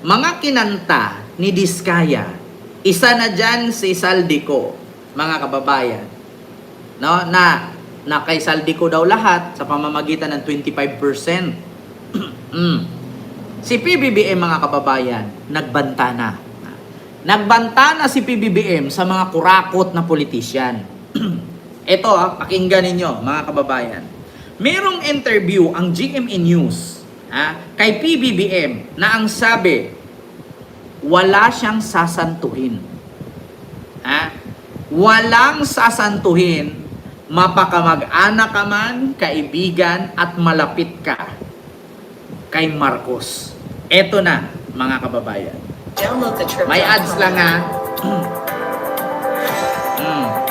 mga kinanta ni Diskaya, isa na dyan si Saldico, mga kababayan. No? Na kay Saldico daw lahat sa pamamagitan ng 25%. Si PBBM, mga kababayan, nagbanta na. Nagbanta na si PBBM sa mga kurakot na politisyan. Ito, pakinggan ninyo, mga kababayan. Merong interview ang GMA News kay PBBM na ang sabi, wala siyang sasantuhin. Walang sasantuhin, mapakamag-anak ka man, kaibigan at malapit ka kay Marcos. Eto na, mga kababayan. Download the trip. May ads lang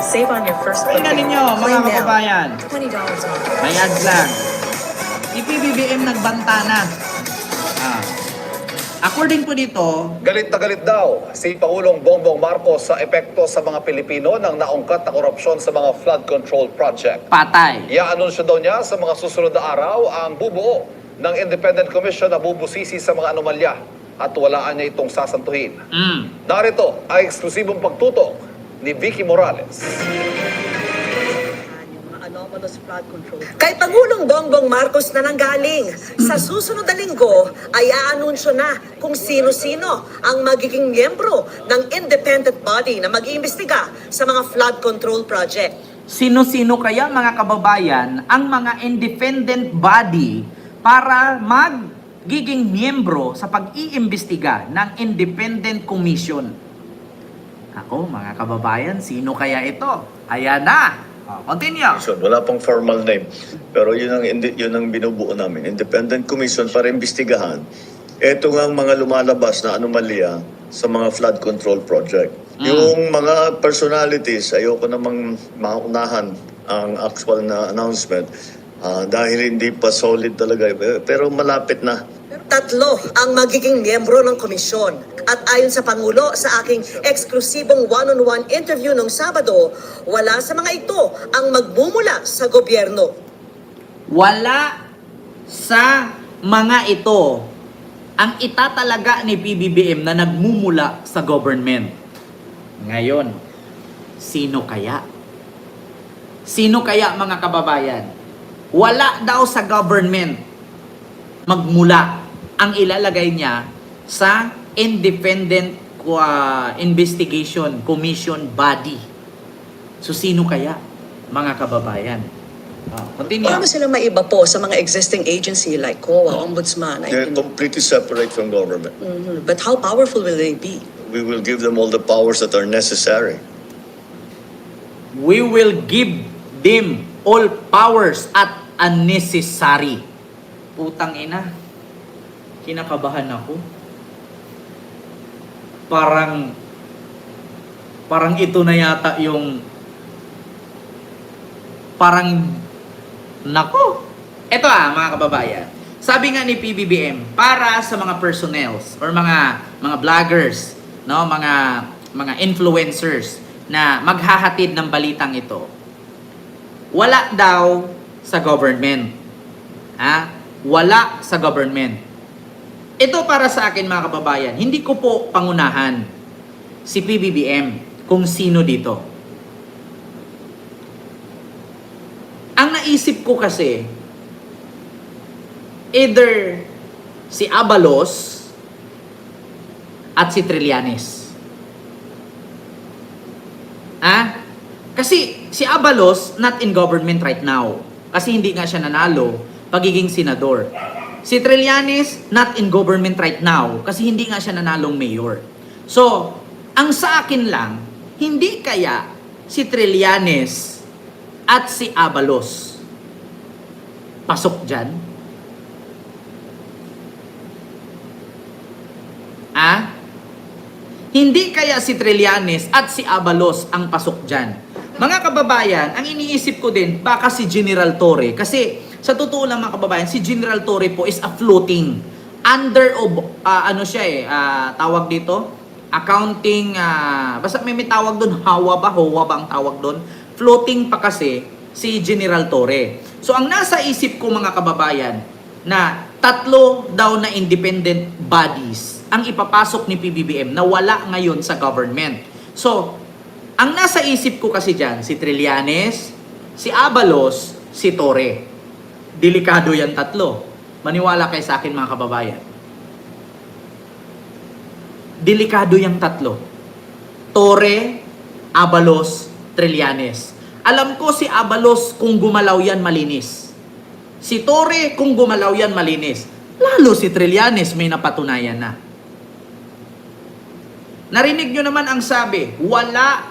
Save on your first booking. Tingnan ninyo, mga Claim now. kababayan. $20 off. May ads lang. Si PBBM nagbanta na. According po dito, Galit na galit daw si Pangulong Bongbong Marcos sa epekto sa mga Pilipino ng naungkat na korupsyon sa mga flood control project. patay. Iaanunsyo daw niya sa mga susunod na araw ang bubuo ng Independent Commission na bubusisi sa mga anomalya at walaan niya itong sasantuhin. Narito ang eksklusibong pagtutok ni Vicky Morales. Kay Pangulong Bongbong Marcos na nanggaling. Sa susunod na linggo ay aanunsyo na kung sino-sino ang magiging miyembro ng independent body na mag-iimbestiga sa mga flood control project. Sino-sino kaya, mga kababayan, ang mga independent body para magiging miyembro sa pag-iimbestiga ng Independent Commission? Ako, mga kababayan, sino kaya ito? Ayan na! Continue! Commission. Wala pang formal name. Pero yun ang binubuo namin. Independent Commission para imbestigahan. Ito nga ang mga lumalabas na anomalya sa mga flood control project. Yung mga personalities, ayoko namang maunahan ang actual na announcement dahil hindi pa solid talaga. Pero malapit na. 3 ang magiging miyembro ng komisyon. At ayon sa Pangulo sa aking eksklusibong one-on-one interview nung Sabado, wala sa mga ito ang magmumula sa gobyerno. Wala sa mga ito ang itatalaga ni PBBM na nagmumula sa government. Ngayon, sino kaya? Sino kaya, mga kababayan? Wala daw sa government magmula ang ilalagay niya sa Independent Investigation Commission body. So sino kaya, mga kababayan? Continue. Paano sila maiba po sa mga existing agency like COA, Ombudsman? They're completely separate from government. But how powerful will they be? We will give them all the powers that are necessary. We will give them all powers at unnecessary. Putang ina. Kinakabahan ako. Parang ito na yata yung nako. Ito mga kababayan. Sabi nga ni PBBM, para sa mga personnels or mga vloggers, no, mga influencers na maghahatid ng balitang ito. Wala daw sa government. Wala sa government. Ito para sa akin, mga kababayan, hindi ko po pangunahan si PBBM kung sino dito. Ang naisip ko kasi, either si Abalos at si Trillanes. Kasi si Abalos not in government right now. Kasi hindi nga siya nanalo pagiging senador. Si Trillanes not in government right now kasi hindi nga siya nanalong mayor. So, ang sa akin lang, hindi kaya si Trillanes at si Abalos pasok dyan? Hindi kaya si Trillanes at si Abalos ang pasok dyan? Mga kababayan, ang iniisip ko din, baka si General Torre. Kasi sa totoo lang, mga kababayan, si General Torre po is a floating under of tawag dito, accounting, basta may tawag doon, HOA ba ang tawag doon? Floating pa kasi si General Torre. So ang nasa isip ko, mga kababayan, na 3 daw na independent bodies ang ipapasok ni PBBM na wala ngayon sa government. So, ang nasa isip ko kasi dyan, si Trillanes, si Abalos, si Torre. Delikado yan tatlo. Maniwala kayo sa akin mga kababayan. Delikado yung tatlo. Torre, Abalos, Trillanes. Alam ko si Abalos kung gumalaw yan malinis. Si Torre kung gumalaw yan malinis. Lalo si Trillanes may napatunayan na. Narinig nyo naman ang sabi, wala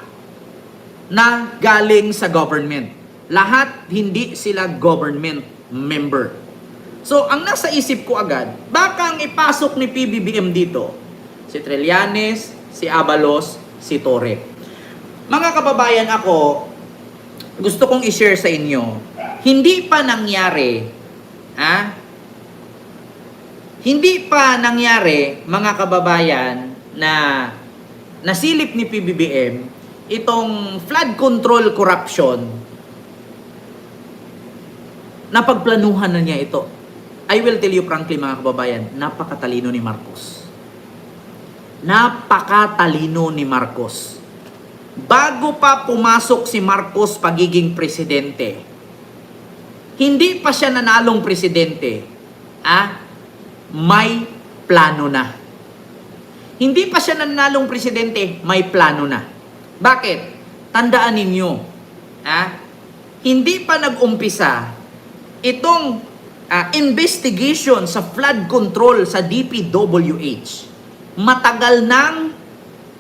na galing sa government. Lahat hindi sila government member. So, ang nasa isip ko agad, baka ang ipasok ni PBBM dito, si Trillanes, si Abalos, si Torre. Mga kababayan, ako, gusto kong i-share sa inyo, hindi pa nangyari, mga kababayan, na nasilip ni PBBM itong flood control corruption, napagplanuhan na niya ito. I will tell you frankly mga kababayan, napakatalino ni Marcos. Napakatalino ni Marcos. Bago pa pumasok si Marcos pagiging presidente, hindi pa siya nanalong presidente, may plano na. Hindi pa siya nanalong presidente, may plano na. Bakit? Tandaan ninyo, hindi pa nag-umpisa itong investigation sa flood control sa DPWH. Matagal nang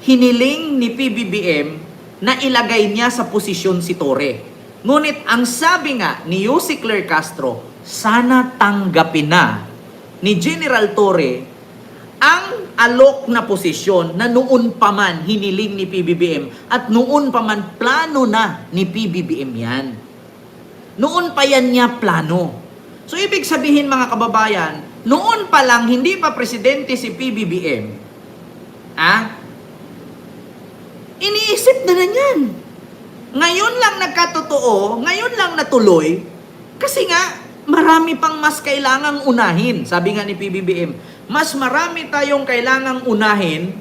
hiniling ni PBBM na ilagay niya sa posisyon si Torre. Ngunit ang sabi nga ni Yussi Claire Castro, sana tanggapin na ni General Torre ang alok na posisyon na noon pa man hiniling ni PBBM at noon pa man plano na ni PBBM yan. Noon pa yan niya plano. So ibig sabihin mga kababayan, noon pa lang hindi pa presidente si PBBM, iniisip na yan. Ngayon lang nagkatotoo, ngayon lang natuloy, kasi nga, marami pang mas kailangang unahin. Sabi nga ni PBBM, mas marami tayong kailangang unahin.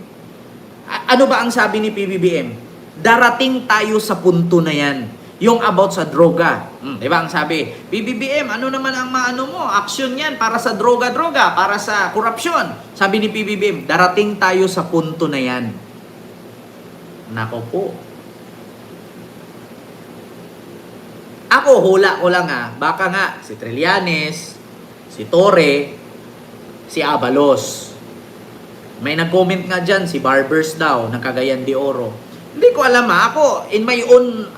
Ano ba ang sabi ni PBBM? Darating tayo sa punto na yan. Yung about sa droga. Diba ang sabi? PBBM, ano naman ang maano mo? Action yan para sa droga-droga, para sa korupsyon. Sabi ni PBBM, darating tayo sa punto na yan. Nako po. Ako, hula ko lang baka nga si Trillanes, si Torre, si Abalos. May nag-comment nga dyan, si Barbers daw, ng Cagayan de Oro. Hindi ko alam ako, in my own,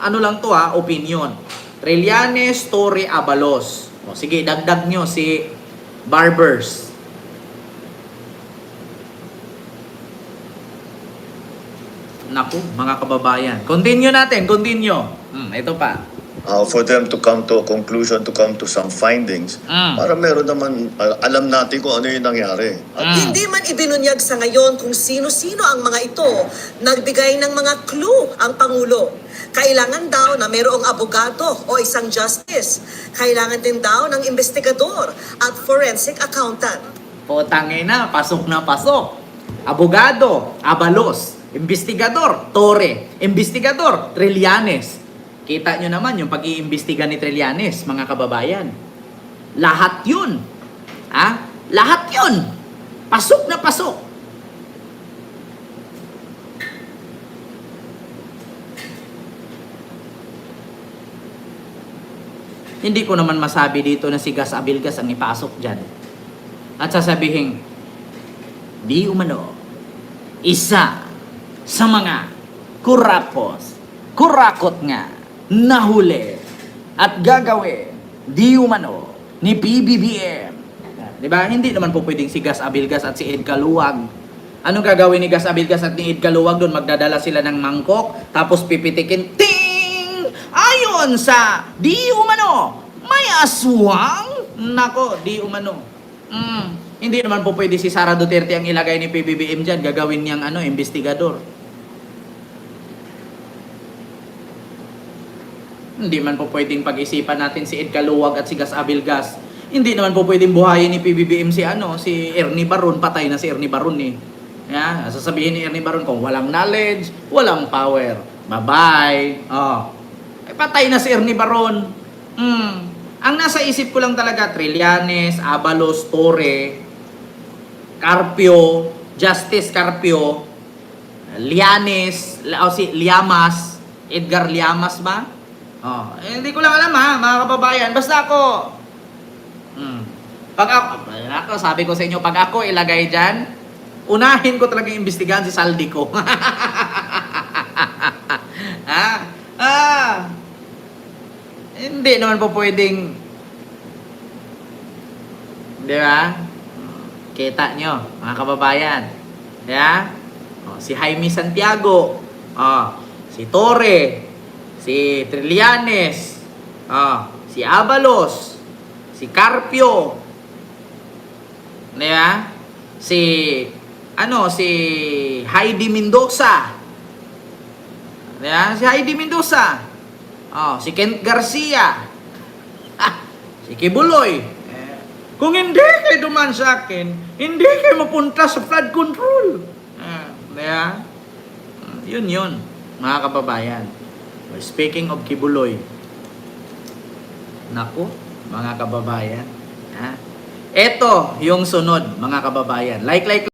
opinion. Trillanes, Torre, Abalos. O, sige, dagdag nyo si Barbers. Naku, mga kababayan. Continue natin, continue. Ito pa. For them to come to a conclusion, to come to some findings, para meron naman, alam natin kung ano yung nangyari. At hindi man ibinunyag sa ngayon kung sino-sino ang mga ito, nagbigay ng mga clue ang Pangulo. Kailangan daw na mayroong abogado o isang justice. Kailangan din daw ng investigador at forensic accountant. Potangay na, pasok na pasok. Abogado, Abalos. Investigador, Torre. Investigador, Trillanes. Kita nyo naman yung pag-iimbestiga ni Trillanes, mga kababayan. Lahat yun. Lahat yun. Pasok na pasok. Hindi ko naman masabi dito na si Gas Abilgas ang ipasok dyan. At sasabihin, di umano, isa sa mga kurakot nga, nahuli at gagawin di umano ni PBBM. Diba? Hindi naman po pwedeng si Gas Abilgas at si Ed Caluwag. Anong gagawin ni Gas Abilgas at ni Ed Caluwag doon? Magdadala sila ng mangkok, tapos pipitikin, ting! Ayon sa di umano, may aswang? Nako, di umano. Hindi naman po pwede si Sara Duterte ang ilagay ni PBBM dyan. Gagawin niyang investigador. Hindi man po pwedeng pag-isipan natin si Ed Caluwag at si Gas Abilgas. Hindi naman po pwedeng buhayin ni PBBM si Ernie Baron. Patay na si Ernie Baron . Yeah, sasabihin ni Ernie Baron kung walang knowledge, walang power. Bye-bye. Oh. Eh, patay na si Ernie Baron. Ang nasa isip ko lang talaga, Trillanes, Abalos, Torre, Carpio, Justice Carpio, Lianes, Liamas, Edgar Liamas ba? Oh, eh, hindi ko lang alam ha, mga kababayan. Basta ako, ako, sabi ko sa inyo, pag ako ilagay dyan, unahin ko talaga imbestigahan si Saldico. Hindi naman po pwedeng, di ba? Kita nyo, mga kababayan. Yeah? Si Jaime Santiago, si Torre, si Trillanes, si Abalos, si Carpio, di ba? Si Heidi Mendoza. Diba? Si Heidi Mendoza. Si Kent Garcia. Si Kibuloy. Kung hindi kayo duman sa akin, hindi kayo mapunta sa flood control. Diba? Yun, mga kababayan. Speaking of Kibuloy, naku, mga kababayan. Ito yung sunod, mga kababayan. Like